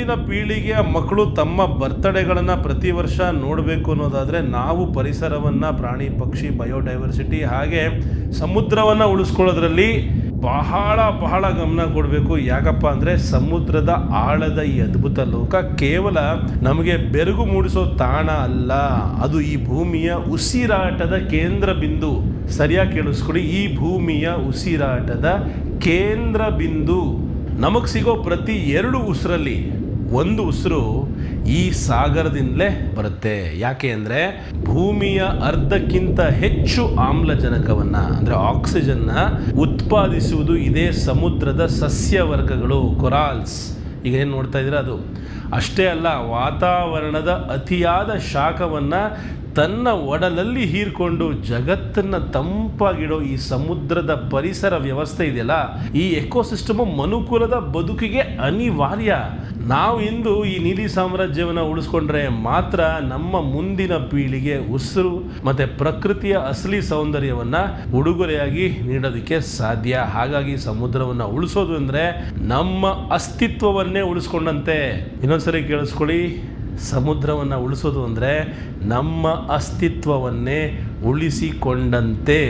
ಮುಂದಿನ ಪೀಳಿಗೆಯ ಮಕ್ಕಳು ತಮ್ಮ ಬರ್ತ್ಡೇಗಳನ್ನು ಪ್ರತಿ ವರ್ಷ ನೋಡಬೇಕು ಅನ್ನೋದಾದರೆ ನಾವು ಪರಿಸರವನ್ನು, ಪ್ರಾಣಿ ಪಕ್ಷಿ, ಬಯೋಡೈವರ್ಸಿಟಿ ಹಾಗೆ ಸಮುದ್ರವನ್ನು ಉಳಿಸ್ಕೊಳ್ಳೋದ್ರಲ್ಲಿ ಬಹಳ ಗಮನ ಕೊಡಬೇಕು. ಯಾಕಪ್ಪ ಅಂದರೆ ಸಮುದ್ರದ ಆಳದ ಈ ಅದ್ಭುತ ಲೋಕ ಕೇವಲ ನಮಗೆ ಬೆರಗು ಮೂಡಿಸೋ ತಾಣ ಅಲ್ಲ, ಅದು ಈ ಭೂಮಿಯ ಉಸಿರಾಟದ ಕೇಂದ್ರ ಬಿಂದು. ಸರಿಯಾಗಿ ಕೇಳಿಸ್ಕೊಳ್ಳಿ, ಈ ಭೂಮಿಯ ಉಸಿರಾಟದ ಕೇಂದ್ರ ಬಿಂದು. ನಮಗೆ ಸಿಗೋ ಪ್ರತಿ 2 ಉಸಿರಲ್ಲಿ 1 ಉಸಿರು ಈ ಸಾಗರದಿಂದಲೇ ಬರುತ್ತೆ. ಯಾಕೆ ಅಂದರೆ ಭೂಮಿಯ ಅರ್ಧಕ್ಕಿಂತ ಹೆಚ್ಚು ಆಮ್ಲಜನಕವನ್ನು ಅಂದರೆ ಆಕ್ಸಿಜನ್ನ ಉತ್ಪಾದಿಸುವುದು ಇದೇ ಸಮುದ್ರದ ಸಸ್ಯವರ್ಗಗಳು, ಕೊರಾಲ್ಸ್. ಈಗ ಏನು ನೋಡ್ತಾ ಇದ್ದೀರಾ ಅದು. ಅಷ್ಟೇ ಅಲ್ಲ, ವಾತಾವರಣದ ಅತಿಯಾದ ಶಾಖವನ್ನು ತನ್ನ ಒಡಲಲ್ಲಿ ಹೀರ್ಕೊಂಡು ಜಗತ್ತನ್ನು ತಂಪಾಗಿಡೋ ಈ ಸಮುದ್ರದ ಪರಿಸರ ವ್ಯವಸ್ಥೆ ಇದೆಯಲ್ಲ, ಈ ಎಕೋಸಿಸ್ಟಮು ಮನುಕುಲದ ಬದುಕಿಗೆ ಅನಿವಾರ್ಯ. ನಾವು ಇಂದು ಈ ನೀಲಿ ಸಾಮ್ರಾಜ್ಯವನ್ನು ಉಳಿಸ್ಕೊಂಡ್ರೆ ಮಾತ್ರ ನಮ್ಮ ಮುಂದಿನ ಪೀಳಿಗೆ ಉಸಿರು ಮತ್ತು ಪ್ರಕೃತಿಯ ಅಸಲಿ ಸೌಂದರ್ಯವನ್ನು ಉಡುಗೊರೆಯಾಗಿ ನೀಡೋದಕ್ಕೆ ಸಾಧ್ಯ. ಹಾಗಾಗಿ ಸಮುದ್ರವನ್ನು ಉಳಿಸೋದು ಅಂದರೆ ನಮ್ಮ ಅಸ್ತಿತ್ವವನ್ನೇ ಉಳಿಸ್ಕೊಂಡಂತೆ. ಇನ್ನೊಂದ್ಸರಿ ಕೇಳಿಸ್ಕೊಳ್ಳಿ, ಸಮುದ್ರವನ್ನು ಉಳಿಸೋದು ಅಂದರೆ ನಮ್ಮ ಅಸ್ತಿತ್ವವನ್ನೇ ಉಳಿಸಿಕೊಂಡಂತೆ.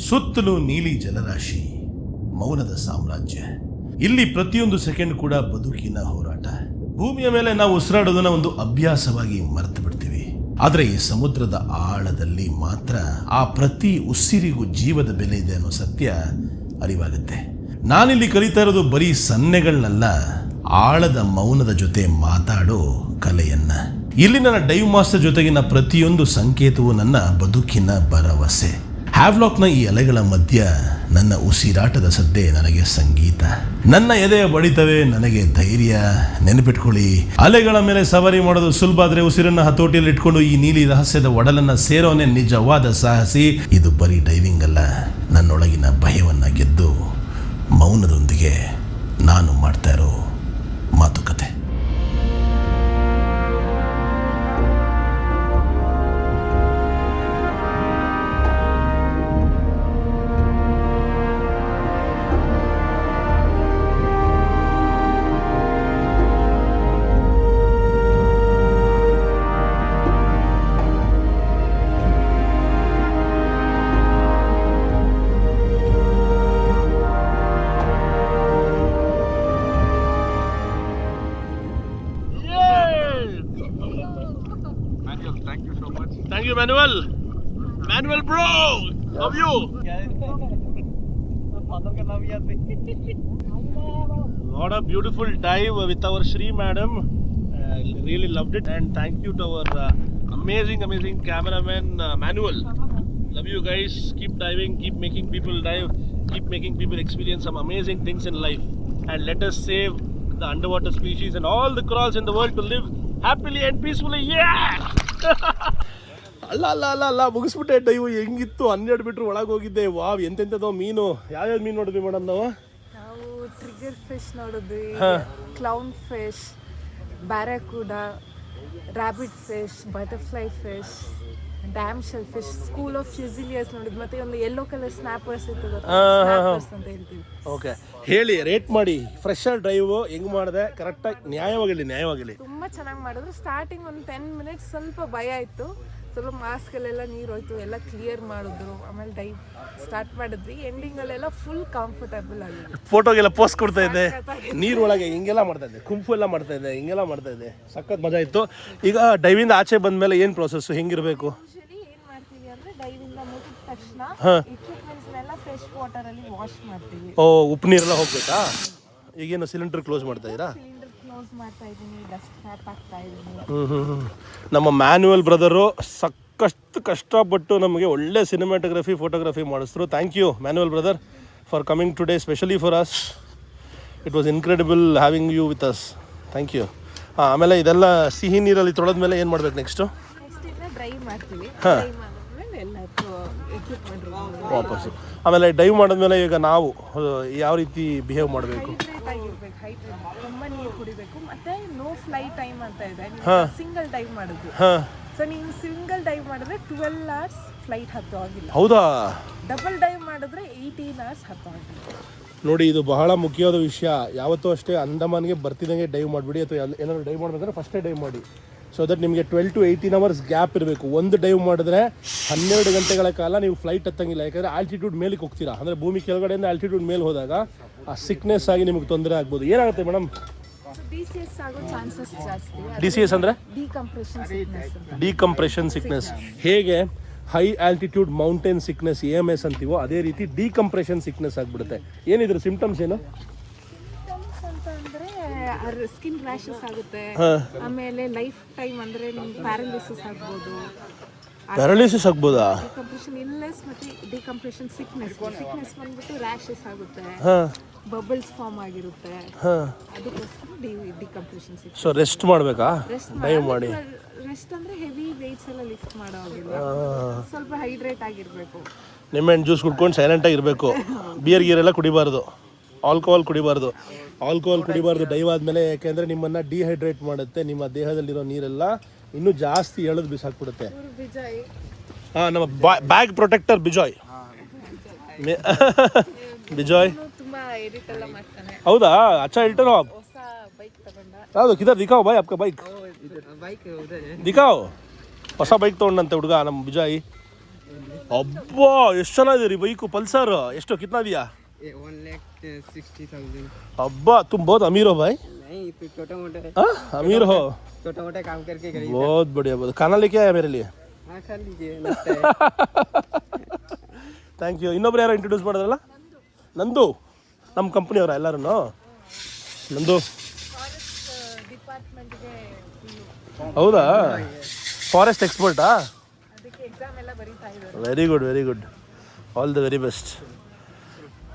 ಸುತ್ತಲೂ ನೀಲಿ ಜಲರಾಶಿ, ಮೌನದ ಸಾಮ್ರಾಜ್ಯ. ಇಲ್ಲಿ ಪ್ರತಿಯೊಂದು ಸೆಕೆಂಡ್ ಕೂಡ ಬದುಕಿನ ಹೋರಾಟ. ಭೂಮಿಯ ಮೇಲೆ ನಾವು ಉಸಿರಾಡೋದನ್ನ ಒಂದು ಅಭ್ಯಾಸವಾಗಿ ಮರೆತು ಬಿಡ್ತೀವಿ. ಆದರೆ ಈ ಸಮುದ್ರದ ಆಳದಲ್ಲಿ ಮಾತ್ರ ಆ ಪ್ರತಿ ಉಸಿರಿಗೂ ಜೀವದ ಬೆಲೆ ಇದೆ ಅನ್ನೋ ಸತ್ಯ ಅರಿವಾಗುತ್ತೆ. ನಾನಿಲ್ಲಿ ಕಲಿತಾ ಇರೋದು ಬರೀ ಸನ್ನೆಗಳನ್ನಲ್ಲ, ಆಳದ ಮೌನದ ಜೊತೆ ಮಾತಾಡೋ ಕಲೆಯನ್ನ. ಇಲ್ಲಿ ನನ್ನ ಡೈವ್ ಮಾಸ್ಟರ್ ಜೊತೆಗಿನ ಪ್ರತಿಯೊಂದು ಸಂಕೇತವು ನನ್ನ ಬದುಕಿನ ಭರವಸೆ. ಹ್ಯಾವ್ಲಾಕ್ನ ಈ ಅಲೆಗಳ ಮಧ್ಯ ನನ್ನ ಉಸಿರಾಟದ ಸದ್ದೆ ನನಗೆ ಸಂಗೀತ, ನನ್ನ ಎದೆಯ ಬಡಿತವೇ ನನಗೆ ಧೈರ್ಯ. ನೆನಪಿಟ್ಕೊಳ್ಳಿ, ಅಲೆಗಳ ಮೇಲೆ ಸವಾರಿ ಮಾಡೋದು ಸುಲಭ, ಆದರೆ ಉಸಿರನ್ನ ಹತೋಟಿಯಲ್ಲಿ ಇಟ್ಕೊಂಡು ಈ ನೀಲಿ ರಹಸ್ಯದ ಒಡಲನ್ನ ಸೇರೋನೆ ನಿಜವಾದ ಸಾಹಸಿ. ಇದು ಬರೀ ಡೈವಿಂಗ್ ಅಲ್ಲ, ನನ್ನೊಳಗಿನ ಭಯವನ್ನ ಗೆದ್ದು ಮೌನದೊಂದಿಗೆ ನಾನು ಮಾಡ್ತಾ ಇರೋ ಮಾತುಕತೆ. Thank you so much. Thank you, Manuel. Manuel, bro. Love you. What a beautiful dive with our Shri madam. Really loved it, and thank you to our amazing cameraman Manuel. Love you guys. Keep diving. Keep making people dive. Keep making people experience some amazing things in life. And let us save the underwater species and all the corals in the world to live happily and peacefully. Yeah. ಅಲ್ಲ ಮುಗಿಸ್ಬಿಟ್ಟೆ ಡೈವ್. ಹೆಂಗಿತ್ತು? 12 ಮೀಟ್ರ್ ಒಳಗೆ ಹೋಗಿದ್ದೆ. ವಾವ್, ಎಂತೆಂಥದೋ ಮೀನು. ಯಾವ್ಯಾವ ಮೀನು ನೋಡಿದ್ವಿ ಮೇಡಮ್ ನಾವು? ಟ್ರಿಗರ್ ಫಿಶ್ ನೋಡಿದ್ವಿ, clown fish, barracuda, rabbit fish, butterfly fish, damsel fish, school of fusiliers ನೋಡಿದ್ವಿ. ಮತ್ತೆ ಒಂದು ಯೆಲ್ಲೋ ಕಲರ್ ಸ್ನ್ಯಾಪರ್ಸ್ ಇತ್ತು, ಸ್ನ್ಯಾಪರ್ಸ್ ಅಂತ ಹೇಳ್ತೀವಿ. ಓಕೆ, ಹೇಳಿ, ರೇಟ್ ಮಾಡಿ. ಫ್ರೆಶರ್ ಡ್ರೈವ್ ಹೆಂಗ್ ಮಾಡಿದೆ? ಕರೆಕ್ಟಾಗಿ ನ್ಯಾಯವಾಗಿರಲಿ. ತುಂಬ ಚೆನ್ನಾಗಿ ಮಾಡಿದ್ರು. ಸ್ಟಾರ್ಟಿಂಗ್ ಒಂದು 10 ಮಿನಿಟ್ಸ್ ಸ್ವಲ್ಪ ಭಯ ಇತ್ತು, ಸ್ವಲ್ಪ ಮಾಸ್ಕಲ್ಲೆಲ್ಲ ನೀರು ಹೋಯ್ತು, ಎಲ್ಲ ಕ್ಲಿಯರ್ ಮಾಡಿದ್ರು. ಆಮೇಲೆ ಡೈವ್ ಸ್ಟಾರ್ಟ್ ಮಾಡಿದ್ವಿ. ಎಂಡಿಂಗಲ್ಲೆಲ್ಲ ಫುಲ್ ಕಂಫರ್ಟಬಲ್ ಆಗಿದೆ. ಫೋಟೋಗೆಲ್ಲ ಪೋಸ್ಟ್ ಕೊಡ್ತಾ ಇದ್ದೆ, ನೀರೊಳಗೆ ಹಿಂಗೆಲ್ಲ ಮಾಡ್ತಾ ಇದ್ದೆ, ಕುಂಫು ಎಲ್ಲ ಮಾಡ್ತಾ ಇದ್ದೆ, ಹಿಂಗೆಲ್ಲ ಮಾಡ್ತಾ ಇದ್ದೆ. ಸಖತ್ ಮಜಾ ಇತ್ತು. ಈಗ ಡೈವಿಂದ ಆಚೆ ಬಂದ್ಮೇಲೆ ಏನು ಪ್ರೋಸೆಸ್, ಹೆಂಗಿರಬೇಕು? ಯೂಶಲಿ ಏನು ಮಾಡ್ತೀವಿ ಅಂದರೆ ಡೈವಿಂದ ಮುಗಿದ ತಕ್ಷಣ ಇಕ್ವಿಪ್ಮೆಂಟ್ಸ್ನೆಲ್ಲ ಫ್ರೆಶ್ ವಾಟರಲ್ಲಿ ವಾಶ್ ಮಾಡ್ತೀವಿ. ಉಪ್ಪು ನೀರೆಲ್ಲ ಹೋಗ್ಬೇಕಾ? ಈಗೇನು ಸಿಲಿಂಡರ್ ಕ್ಲೋಸ್ ಮಾಡ್ತಾ ಇದ್ದೀರಾ? ಸಿಲಿಂಡರ್ ಕ್ಲೋಸ್ ಮಾಡ್ತಾ ಇದ್ದೀನಿ, ಡಸ್ಟ್ ಕ್ಯಾಪ್ ಹಾಕ್ತಾ ಇದ್ದೀನಿ. ನಮ್ಮ ಮ್ಯಾನ್ಯುವಲ್ ಬ್ರದರು ಸಾಕಷ್ಟು ಕಷ್ಟಪಟ್ಟು ನಮಗೆ ಒಳ್ಳೆ ಸಿನಿಮಾಟೋಗ್ರಫಿ, ಫೋಟೋಗ್ರಫಿ ಮಾಡಿಸಿದ್ರು. Thank you Manuel brother for coming today specially for us. It was incredible having you with us. Thank you. ಆಮೇಲೆ ಇದೆಲ್ಲ ಸಿಹಿ ನೀರಲ್ಲಿ ತೊಳೆದ್ಮೇಲೆ ಏನು ಮಾಡ್ಬೇಕು ನೆಕ್ಸ್ಟು? ನೆಕ್ಸ್ಟ್ ಇಂದ ಡ್ರೈ ಮಾಡ್ತೀವಿ. ಹಾಂ, ಡ್ರೈ ಮಾಡಿದ್ಮೇಲೆ ಎಲ್ಲ ಎಕ್ವಿಪ್ಮೆಂಟ್ ವಾಪಸ್ಸು. ಆಮೇಲೆ ಡೈವ್ ಮಾಡಿದ್ಮೇಲೆ ಈಗ ನಾವು ಯಾವ ರೀತಿ ಬಿಹೇವ್ ಮಾಡಬೇಕು? ಹೈಡ್ರೇಟ್ ಆಗಿರ್ಬೇಕು. ತುಂಬ ನೀರು ಕುಡಿಬೇಕು. ಮತ್ತೆ ನೋ ಫ್ಲೈ ಟೈಮ್ ಅಂತ ಇದೆ. ಸಿಂಗಲ್ ಡೈವ್ ಮಾಡಿದ್ವಿ. ಹಾಂ, ಸೊ ನೀವು ಸಿಂಗಲ್ ಡೈವ್ ಮಾಡಿದ್ರೆ 12 hours ಫ್ಲೈಟ್ ಹತ್ತೋ ಆಗಿಲ್ಲ. ಹೌದಾ? ಡಬಲ್ ಡೈವ್ ಮಾಡಿದ್ರೆ 18 hours ಹತ್ತೋ ಆಗಿಲ್ಲ. ನೋಡಿ, ಇದು ಬಹಳ ಮುಖ್ಯವಾದ ವಿಷಯ. ಯಾವತ್ತೂ ಅಷ್ಟೇ ಅಂಡಮಾನ್ಗೆ ಬರ್ತಿದ್ದಂಗೆ ಡೈವ್ ಮಾಡಿಬಿಡಿ, ಅಥವಾ ಏನಾದ್ರು ಡೈವ್ ಮಾಡಬೇಕಂದ್ರೆ ಫಸ್ಟೇ ಡೈವ್ ಮಾಡಿ. ಸೊ ದಟ್ ನಿಮಗೆ 12 to 18 hours ಗ್ಯಾಪ್ ಇರಬೇಕು. ಒಂದು ಡೈವ್ ಮಾಡಿದ್ರೆ 12 ಗಂಟೆಗಳ ಕಾಲ ನೀವು ಫ್ಲೈಟ್ ಹತ್ತಂಗಿಲ್ಲ. ಯಾಕಂದರೆ ಆಲ್ಟಿಟ್ಯೂಡ್ ಮೇಲಕ್ಕೆ ಹೋಗ್ತೀರಾ, ಅಂದರೆ ಭೂಮಿ ಕೆಳಗಡೆಯಿಂದ ಆಲ್ಟಿಟ್ಯೂಡ್ ಮೇಲೆ ಹೋದಾಗ ಆ ಸಿಕ್ನೆಸ್ ಆಗಿ ನಿಮಗೆ ತೊಂದರೆ ಆಗ್ಬೋದು. ಏನಾಗುತ್ತೆ ಮೇಡಮ್? DCS ಆಗೋ ಚಾನ್ಸಸ್ ಜಾಸ್ತಿ. DCS ಅಂದರೆ ಡಿಕಂಪ್ರೆಷನ್ ಸಿಕ್ನೆಸ್. ಹೇಗೆ high altitude mountain sickness AMS ಅಂತೀವೋ, ಅದೇ ರೀತಿ ಡಿಕಂಪ್ರೆಷನ್ ಸಿಕ್ನೆಸ್ ಆಗಿಬಿಡುತ್ತೆ. ಏನಿದ್ರು ಸಿಂಪ್ಟಮ್ಸ್ ಏನು? ಅಂತಂದ್ರೆ ಸ್ಕಿನ್ ರ್ಯಾಷಸ್ ಆಗುತ್ತೆ. ಆಮೇಲೆ ಲೈಫ್ ಟೈಮ್ ಅಂದ್ರೆ ನಿಮ್ಗೆ ಪ್ಯಾರಾಲಿಸಿಸ್ ಆಗ್ಬೋದು. ಪ್ಯಾರಾಲಿಸಿಸ್ ಆಗ್ಬೋದಾ? ಡಿಕಂಪ್ರೆಷನ್ ಇಲ್ನೆಸ್ ಮತ್ತೆ ಡಿಕಂಪ್ರೆಷನ್ ಸಿಕ್ನೆಸ್ ಬಂದ್ಬಿಟ್ಟು ರ್ಯಾಷಸ್ ಆಗುತ್ತೆ, ಬಬಲ್ಸ್ ಫಾರ್ಮ್ ಆಗಿರುತ್ತೆ. ಅದಕ್ಕೋಸ್ಕರ ಡಿಕಂಪ್ರೆಷನ್ ಸಿಕ್ನೆಸ್. ಸೊ ರೆಸ್ಟ್ ಮಾಡಬೇಕಾ? ಡೈವ್ ಮಾಡಿ ರೆಸ್ಟ್ ಅಂದ್ರೆ ಹೆವಿ ವೆಯ್ಟ್ಸ್ ಎಲ್ಲ ಲಿಫ್ಟ್ ಮಾಡೋ ಆಗಿಲ್ಲ, ಸ್ವಲ್ಪ ಹೈಡ್ರೇಟ್ ಆಗಿರಬೇಕು. ನಿಮ್ಮೆಣ್ಣು ಜ್ಯೂಸ್ ಕುಡ್ಕೊಂಡು ಸೈಲೆಂಟಾಗಿ ಇರಬೇಕು. ಬಿಯರ್ ಗೀರೆಲ್ಲ ಕುಡಿಬಾರ್ದು, ಆಲ್ಕೋಹಾಲ್ ಕುಡಿಬಾರ್ದು ಡೈವ್ ಆದಮೇಲೆ. ಯಾಕೆಂದರೆ ನಿಮ್ಮನ್ನು ಡಿಹೈಡ್ರೇಟ್ ಮಾಡುತ್ತೆ. ನಿಮ್ಮ ದೇಹದಲ್ಲಿರೋ ನೀರೆಲ್ಲ ಇನ್ನೂ ಜಾಸ್ತಿ ಎಳೆದು ಬಿಸಾಕ್ಬಿಡುತ್ತೆ. ಹಾಂ, ನಮ್ಮ ಬ್ಯಾಗ್ ಪ್ರೊಟೆಕ್ಟರ್ ಬಿಜಾಯ್. ಬಿಜಾಯ್ ತುಂಬಾ ಎಡಿಟ್ ಎಲ್ಲ ಮಾಡ್ತಾನೆ. ಹೌದಾ? ಅಚ್ಚಾ ಎಡಿಟರ್ आप? ಹೊಸ ಬೈಕ್ ತಗೊಂಡ. ಯಾವುದು? ಕಿಧರ್ ದಿಖಾओ ಭಾಯ್ आपका ಬೈಕ್ ದಿಖಾओ. ಹೊಸ ಬೈಕ್ ತೊಗೊಂಡಂತೆ ಹುಡುಗ ನಮ್ಮ ಬಿಜಾಯ್. ಅಬ್ಬಾ, ಎಷ್ಟು ಚೆನ್ನಾಗಿದೆ ರೀ ಬೈಕು. ಪಲ್ಸರ್. ಎಷ್ಟು? ಕಿತ್ನಾ ದಿಯಾ? 1,60,000. अब्बा, तुम बहुत अमीर हो भाई. नहीं, तो छोटा मोटा अमीर हो. छोटा मोटा काम करके खरीदा. बहुत बढ़िया. खाना लेके आया मेरे लिए. हाँ, खा लीजिए, नाश्ता है. Thank you. ಇನ್ನೊಬ್ರು ಯಾರೋ ಇಂಟ್ರೊಡ್ಯೂಸ್ ಮಾಡಿದ್ರಲ್ಲ? ನಂದು. ನಮ್ಮ ಕಂಪ್ನಿಯವರ ಎಲ್ಲರೂ? ನಂದು ಡಿಪಾರ್ಟ್ಮೆಂಟ್ಗೆ ಹೌದಾ ಫಾರೆಸ್ಟ್ ಎಕ್ಸ್ಪರ್ಟಾ? ಅದಕ್ಕೆ ಎಕ್ಸಾಮ್ ಎಲ್ಲ ಬರೀತಾ ಇದ್ದಾರೆ. Very good very good, all the very best.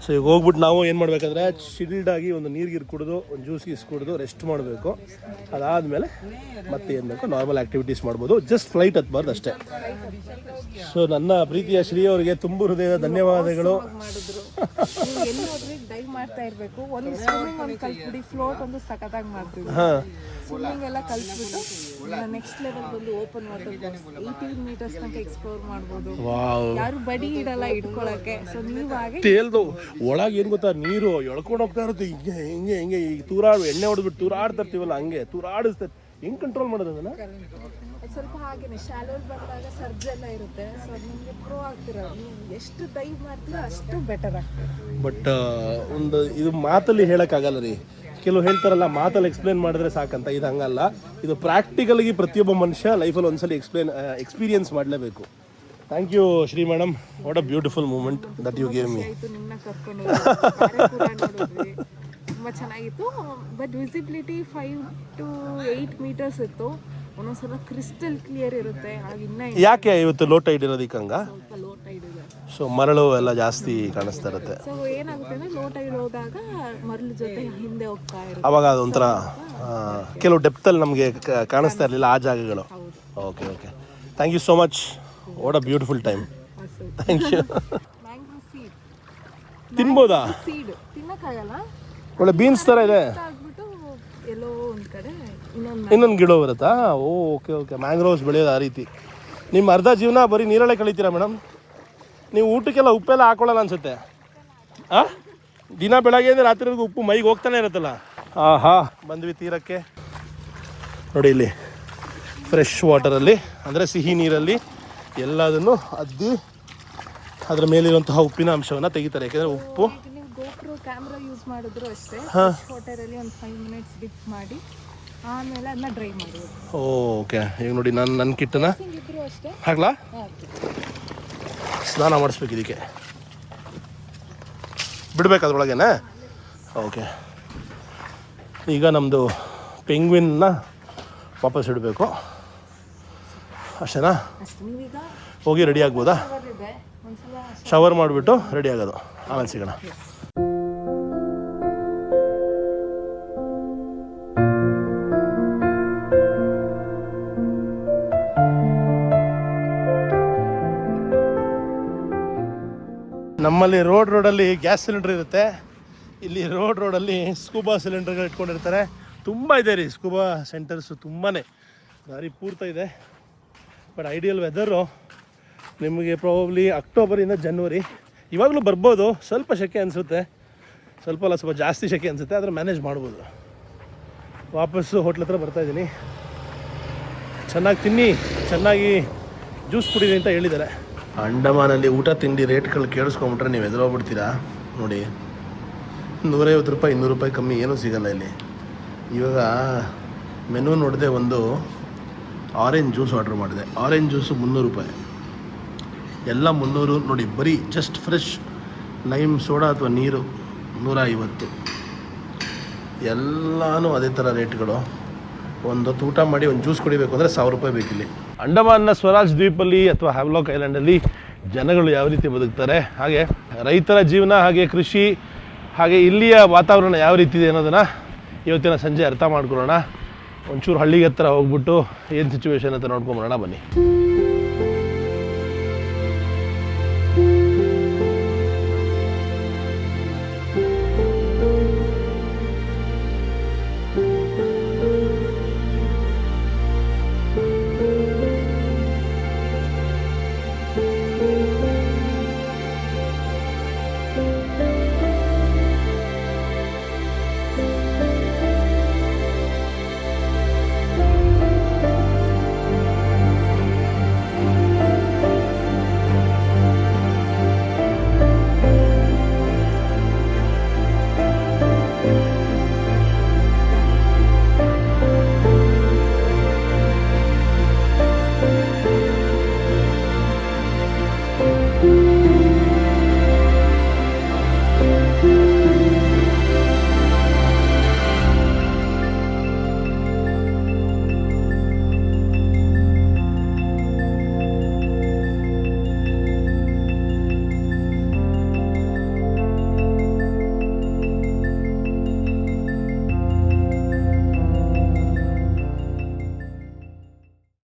So ಈಗ ಹೋಗ್ಬಿಟ್ಟು ನಾವು ಏನು ಮಾಡಬೇಕಂದ್ರೆ ಚಿಲ್ಡಾಗಿ ಒಂದು ನೀರು ಕುಡಿದು ಒಂದು ಜ್ಯೂಸ್ ಕುಡಿದು ರೆಸ್ಟ್ ಮಾಡಬೇಕು. ಅದಾದಮೇಲೆ ಮತ್ತೆ ಏನು ಬೇಕೋ ನಾರ್ಮಲ್ ಆ್ಯಕ್ಟಿವಿಟೀಸ್ ಮಾಡ್ಬೋದು, ಜಸ್ಟ್ ಫ್ಲೈಟ್ ಹತ್ಬಾರ್ದು ಅಷ್ಟೇ. ಸೊ ನನ್ನ ಪ್ರೀತಿಯ ಶ್ರೀ ಅವರಿಗೆ ತುಂಬ ಹೃದಯದ ಧನ್ಯವಾದಗಳು. ಮಾಡಿದ್ರು ನೀವು ಎಲ್ಲಿ ಹೋದ್ರಿ ಡೈವ್ ಮಾಡ್ತಾ ಇರಬೇಕು. ಒಂದು ಸ್ವಿಮ್ಮಿಂಗ್ ಒಂದು ಕಲ್ತ್ಬಿಡಿ, ಫ್ಲೋಟ್ ಒಂದು ಸಖತ್ತಾಗಿ ಮಾಡ್ತೀವಿ. ಸ್ವಿಮ್ಮಿಂಗ್ ಎಲ್ಲ ಕಲ್ತ್ಬಿಟ್ಟು ನೆಕ್ಸ್ಟ್ ಲೆವೆಲ್ ಬಂದು ಓಪನ್ ವಾಟರ್ 18 ಮೀಟರ್ಸ್ ತನಕ ಎಕ್ಸ್ಪ್ಲೋರ್ ಮಾಡ್ಬೋದು. ಯಾರು ಬಡಿ ಇಡಲ್ಲ ಇಟ್ಕೊಳಕ್ಕೆ. ಸೊ ನೀವು ಹಾಗೆ ತೇಲ್ದು ಒಳಗೆ ಏನು ಗೊತ್ತಾ, ನೀರು ಎಳ್ಕೊಂಡು ಹೋಗ್ತಾ ಇರುತ್ತೆ ಹಿಂಗೆ ಹಿಂಗೆ ಹಿಂಗೆ. ಈಗ ತೂರಾಡು ಎಣ್ಣೆ ಹೊಡೆದ್ಬಿಟ್ಟು ತೂರಾಡ್ತಾ ಇರ್ತೀವಲ್ಲ, ಹಂಗೆ ತೂರಾಡಿಸ್ತಾರೆ. ಹೆಂಗೆ ಕಂಟ್ರೋಲ್ ಮಾಡೋದು ಅದನ್ನು? ಸ್ವಲ್ಪ ಹಾಗೇನೆ ಶಾಲೋಲ್ ಬಂದಾಗ ಸರ್ಜ್ ಎಲ್ಲ ಇರುತ್ತೆ. ಸೊ ನಿಮಗೆ ಪ್ರೋ ಆಗ್ತಿರ, ನೀವು ಎಷ್ಟು ಡೈವ್ ಮಾಡ್ತೀರಾ ಅಷ್ಟು ಬೆಟರ್ ಆಗ್ತದೆ. ಬಟ್ ಒಂದು ಇದು ಮಾತಲ್ಲಿ ಹೇಳೋಕ್ಕಾಗಲ್ಲ ರೀ. ಕೆಲವು ಹೇಳ್ತಾರಲ್ಲ ಮಾತಲ್ಲಿ ಎಕ್ಸ್ಪ್ಲೇನ್ ಮಾಡಿದ್ರೆ ಸಾಕಂತ, ಇದು ಹಂಗಲ್ಲ. ಇದು ಪ್ರಾಕ್ಟಿಕಲ್ಗಿ ಪ್ರತಿಯೊಬ್ಬ ಮನುಷ್ಯ ಲೈಫಲ್ಲಿ ಒಂದ್ಸಲ ಎಕ್ಸ್ಪೀರಿಯನ್ಸ್ ಮಾಡಲೇಬೇಕು. Thank you Shri madam, what a beautiful moment that you gave me. ಆಯಿತು ನಿಮ್ಮನ್ನ ಕರ್ಕೊಂಡು ನೋಡಿದ್ವಿ, ತುಂಬ ಚೆನ್ನಾಗಿತ್ತು. ಬಟ್ ವಿಸಿಬಿಲಿಟಿ 5 to 8 ಮೀಟರ್ಸ್ ಇತ್ತು. ಒಂದೊಂದ್ಸಲ ಕ್ರಿಸ್ಟಲ್ ಕ್ಲಿಯರ್ ಇರುತ್ತೆ. ಆಗ ಇನ್ನೂ ಯಾಕೆ ಇವತ್ತು ಲೋ ಟೈಡ್ ಇರೋದಕ್ಕೆ ಹಂಗ? ಸ್ವಲ್ಪ ಲೋ ಟೈಡ್ ಇದೆ. ಸೊ ಮರಳು ಎಲ್ಲ ಜಾಸ್ತಿ ಕಾಣಿಸ್ತಾ ಇರುತ್ತೆ. ಸೊ ಏನಾಗುತ್ತೆ ಅಂದರೆ ಲೋ ಟೈಡ್ ಹೋದಾಗ ಮರಳು ಜೊತೆ ಹಿಂದೆ ಹೋಗ್ತಾ ಇರುತ್ತೆ. ಅವಾಗ ಅದೊಂಥರ ಕೆಲವು ಡೆಪ್ತಲ್ಲಿ ನಮಗೆ ಕಾಣಿಸ್ತಾ ಇರಲಿಲ್ಲ ಆ ಜಾಗಗಳು. Okay okay, thank you so much, what a beautiful time. Thank you. Mango seed ತಿನ್ಬೋದಾ? ಸೀಡ್ ತಿನ್ನಕ್ಕಾಗಲ್ಲ, ಒಳ್ಳೆ ಬೀನ್ಸ್ ಥರ ಇದೆ. ಆಗ್ಬಿಟ್ಟು ಎಲ್ಲೋ ಒಂದು ಕಡೆ ಇನ್ನೊಂದು ಗಿಡ ಬರುತ್ತಾ? ಓಕೆ ಓಕೆ, ಮ್ಯಾಂಗ್ರೋವ್ಸ್ ಬೆಳೆಯೋದು ಆ ರೀತಿ. ನಿಮ್ಮ ಅರ್ಧ ಜೀವನ ಬರೀ ನೀರಲ್ಲೇ ಕಳೀತೀರಾ ಮೇಡಮ್? ನೀವು ಊಟಕ್ಕೆಲ್ಲ ಉಪ್ಪೆಲ್ಲ ಹಾಕೊಳ್ಳಲ್ಲ ಅನ್ಸುತ್ತೆ? ಹಾಂ, ದಿನ ಬೆಳಗ್ಗೆಯಿಂದ ರಾತ್ರಿವರೆಗೂ ಉಪ್ಪು ಮೈಗೆ ಹೋಗ್ತಾನೆ ಇರುತ್ತಲ್ಲ. ಆಹಾ, ಬಂದ್ವಿ ತೀರಕ್ಕೆ. ನೋಡಿ ಇಲ್ಲಿ ಫ್ರೆಶ್ ವಾಟರಲ್ಲಿ, ಅಂದರೆ ಸಿಹಿ ನೀರಲ್ಲಿ ಎಲ್ಲದನ್ನು ಅದ್ದಿ ಅದರ ಮೇಲಿರುವಂತಹ ಉಪ್ಪಿನ ಅಂಶವನ್ನು ತೆಗಿತಾರೆ. ಯಾಕೆಂದರೆ ಉಪ್ಪು ನೀವು ಗೋಪ್ರೋ ಕ್ಯಾಮ್ರಾ ಯೂಸ್ ಮಾಡಿದ್ರು ಅಷ್ಟೇ ವಾಟರಲ್ಲಿ ಒಂದು 5 minutes ಡಿಪ್ ಮಾಡಿ ಆಮೇಲೆ ಅದನ್ನ ಡ್ರೈ ಮಾಡೋದು. ಓಕೆ, ಈಗ ನೋಡಿ ನಾನು ನನ್ನ ಕಿಟ್ಟನ್ನ ಇದ್ರು ಅಷ್ಟೇ ಹಾಕ್ಲಾ? ಸ್ನಾನ ಮಾಡಿಸ್ಬೇಕು, ಇದಕ್ಕೆ ಬಿಡ್ಬೇಕು ಅದ್ರೊಳಗೇನೆ. ಓಕೆ, ಈಗ ನಮ್ಮದು ಪೆಂಗ್ವಿನ್ನ ವಾಪಸ್ ಇಡಬೇಕು ಅಷ್ಟೇನಾ? ಅಷ್ಟೇ. ನೀವೀಗ ಹೋಗಿ ರೆಡಿ ಆಗ್ಬೋದಾ? ಇದೆ ಒಂದ್ಸಲ ಶವರ್ ಮಾಡಿಬಿಟ್ಟು ರೆಡಿ ಆಗೋದು, ಆಮೇಲೆ ಸಿಗೋಣ. ನಮ್ಮಲ್ಲಿ ರೋಡಲ್ಲಿ ಗ್ಯಾಸ್ ಸಿಲಿಂಡರ್ ಇರುತ್ತೆ, ಇಲ್ಲಿ ರೋಡಲ್ಲಿ ಸ್ಕೂಬಾ ಸಿಲಿಂಡರ್ಗಳು ಇಟ್ಕೊಂಡಿರ್ತಾರೆ. ತುಂಬ ಇದೆ ರೀ ಸ್ಕೂಬಾ ಸೆಂಟರ್ಸು, ತುಂಬಾ ದಾರಿ ಪೂರ್ತಿ ಇದೆ. ಬಟ್ ಐಡಿಯಲ್ ವೆದರು ನಿಮಗೆ ಪ್ರಾಬಬ್ಲಿ ಅಕ್ಟೋಬರಿಂದ ಜನವರಿ, ಇವಾಗಲೂ ಬರ್ಬೋದು. ಸ್ವಲ್ಪ ಸೆಕೆ ಅನಿಸುತ್ತೆ, ಸ್ವಲ್ಪ ಜಾಸ್ತಿ ಸೆಕೆ ಅನಿಸುತ್ತೆ, ಆದರೆ ಮ್ಯಾನೇಜ್ ಮಾಡ್ಬೋದು. ವಾಪಸ್ಸು ಹೋಟ್ಲ್ ಹತ್ರ ಬರ್ತಾಯಿದ್ದೀನಿ. ಚೆನ್ನಾಗಿ ತಿನ್ನಿ, ಚೆನ್ನಾಗಿ ಜ್ಯೂಸ್ ಕುಡೀರಿ ಅಂತ ಹೇಳಿದ್ದಾರೆ. ಅಂಡಮಾನಲ್ಲಿ ಊಟ ತಿಂಡಿ ರೇಟ್ಗಳು ಕೇಳಿಸ್ಕೊಂಬಿಟ್ರೆ ನೀವು ಎದುರೋಗ್ಬಿಡ್ತೀರಾ. ನೋಡಿ, 150 ರೂಪಾಯಿ 200 ರೂಪಾಯಿ ಕಮ್ಮಿ ಏನೂ ಸಿಗಲ್ಲ ಇಲ್ಲಿ. ಇವಾಗ ಮೆನು ನೋಡಿದೆ, ಒಂದು ಆರೆಂಜ್ ಜ್ಯೂಸ್ ಆರ್ಡ್ರ್ ಮಾಡಿದೆ. ಆರೆಂಜ್ ಜ್ಯೂಸು 300 ರೂಪಾಯಿ, ಎಲ್ಲ 300. ನೋಡಿ, ಬರೀ ಜಸ್ಟ್ ಫ್ರೆಶ್ ಲೈಮ್ ಸೋಡಾ ಅಥವಾ ನೀರು 150. ಎಲ್ಲನೂ ಅದೇ ಥರ ರೇಟ್ಗಳು. ಒಂದು ಊಟ ಮಾಡಿ ಒಂದು ಜ್ಯೂಸ್ ಕುಡಿಬೇಕು ಅಂದರೆ 1000 ರೂಪಾಯಿ ಬೇಕಿಲ್ಲಿ. ಅಂಡಮಾನ್ನ ಸ್ವರಾಜ್ ದ್ವೀಪಲ್ಲಿ ಅಥವಾ ಹ್ಯಾವ್ಲಾಕ್ ಐಲ್ಯಾಂಡಲ್ಲಿ ಜನಗಳು ಯಾವ ರೀತಿ ಬದುಕ್ತಾರೆ, ಹಾಗೆ ರೈತರ ಜೀವನ, ಹಾಗೆ ಕೃಷಿ, ಹಾಗೆ ಇಲ್ಲಿಯ ವಾತಾವರಣ ಯಾವ ರೀತಿ ಇದೆ ಅನ್ನೋದನ್ನು ಇವತ್ತಿನ ಸಂಜೆ ಅರ್ಥ ಮಾಡ್ಕೊಳ್ಳೋಣ. ಒಂಚೂರು ಹಳ್ಳಿಗೆ ಹತ್ರ ಹೋಗ್ಬಿಟ್ಟು ಏನು ಸಿಚುವೇಶನ್ ಅಂತ ನೋಡ್ಕೊಂಬರೋಣ ಬನ್ನಿ.